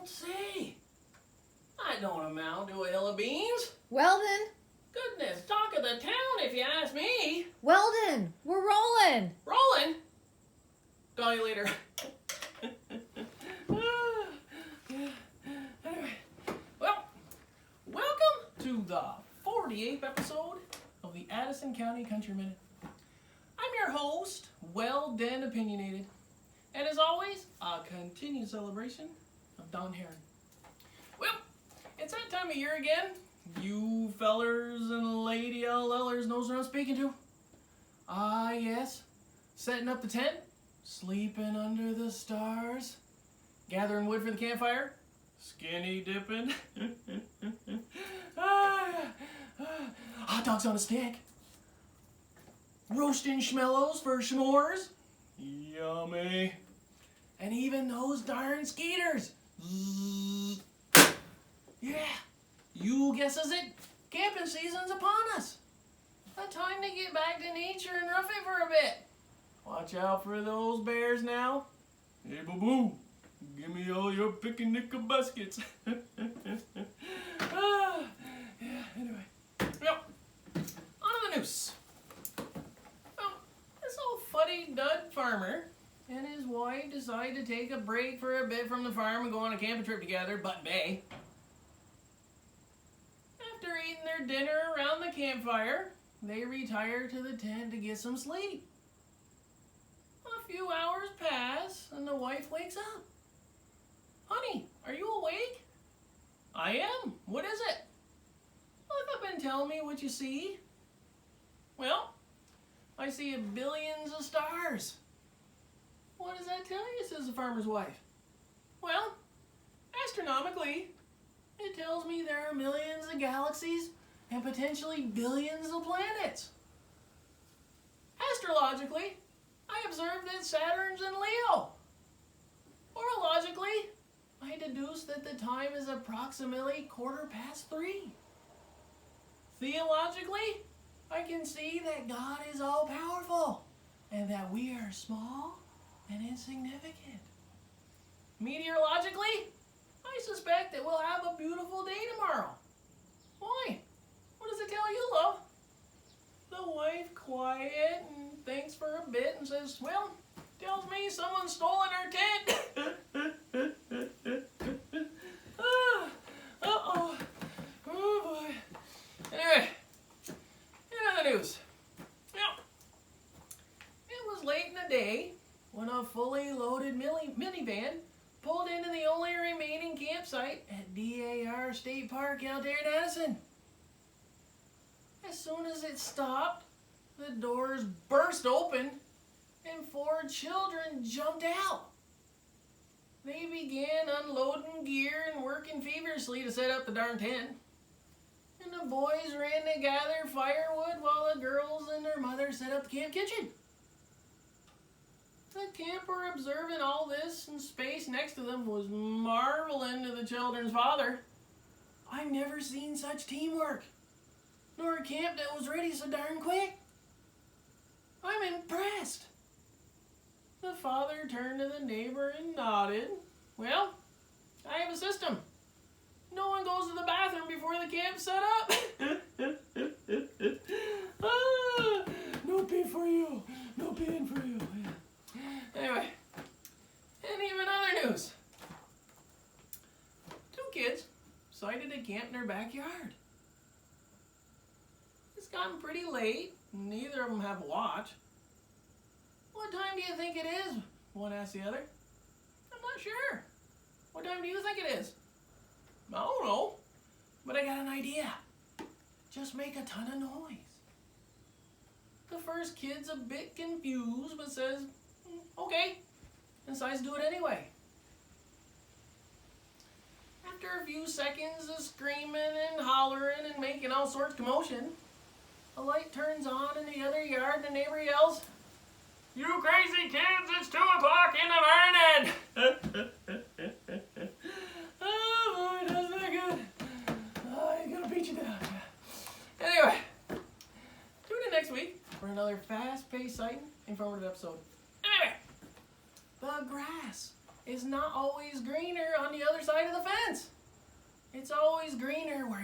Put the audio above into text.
don't say. I don't amount to a hill of beans. Weldon! Goodness, talk of the town if you ask me. Weldon! We're rolling! Rolling? Call you later. Anyway, well, welcome to the 48th episode of the Addison County Country Minute. I'm your host, Weldon Opinionated, and as always, a continued celebration of Don Harron. Well, it's that time of year again. You fellers and lady LLers knows what I'm speaking to. Ah, yes. Setting up the tent, sleeping under the stars, gathering wood for the campfire, skinny dipping, hot dogs on a stick, roasting schmellows for s'mores, yummy, and even those darn skeeters. Zzz. Yeah. You guesses it, camping season's upon us. A time to get back to nature and rough it for a bit. Watch out for those bears now. Hey, boo-boo, give me all your picnic baskets. Yeah, anyway. Well, on to the news. Well, this old fuddy-dud farmer and his wife decide to take a break for a bit from the farm and go on a camping trip together, Button Bay. After eating their dinner around the campfire, they retire to the tent to get some sleep. A few hours pass and the wife wakes up. Honey, are you awake? I am. What is it? Look up and tell me what you see. Well, I see billions of stars. What does that tell you, says the farmer's wife. Well, astronomically, it tells me there are millions of galaxies and potentially billions of planets. Astrologically, I observe that Saturn's in Leo. Orologically, I deduce that the time is approximately 3:15. Theologically, I can see that God is all-powerful and that we are small and insignificant. Meteorologically, I suspect that we'll have a beautiful day tomorrow. Why? What does it tell you, love? The wife quiet and thinks for a bit and says, well, tells me someone's stolen our tent. Uh-oh. Oh, boy. Anyway, in the news. Well, it was late in the day when a fully loaded minivan pulled into the only remaining campsite at DAR State Park out there in Addison. As soon as it stopped, the doors burst open and 4 children jumped out. They began unloading gear and working feverishly to set up the darn tent. And the boys ran to gather firewood while the girls and their mother set up the camp kitchen. The camper observing all this in space next to them was marveling to the children's father. I've never seen such teamwork, nor a camp that was ready so darn quick. I'm impressed. The father turned to the neighbor and nodded. Well, I have a system. No one goes to the bathroom before the camp's set up. No pee for you. No peeing for you. Anyway, and even other news. 2 kids decided to camp in their backyard. It's gotten pretty late. Neither of them have a watch. What time do you think it is? One asked the other. I'm not sure. What time do you think it is? I don't know, but I got an idea. Just make a ton of noise. The first kid's a bit confused, but says, okay, and decides to do it anyway. After a few seconds of screaming and hollering and making all sorts of commotion, a light turns on in the other yard and the neighbor yells, you crazy kids, it's 2 o'clock in the morning! Oh boy, doesn't that good? Oh, he's gonna beat you down. Anyway, tune in next week for another fast-paced, exciting, informative episode. Anyway, the grass is not always greener on the other side of the fence. It's always greener where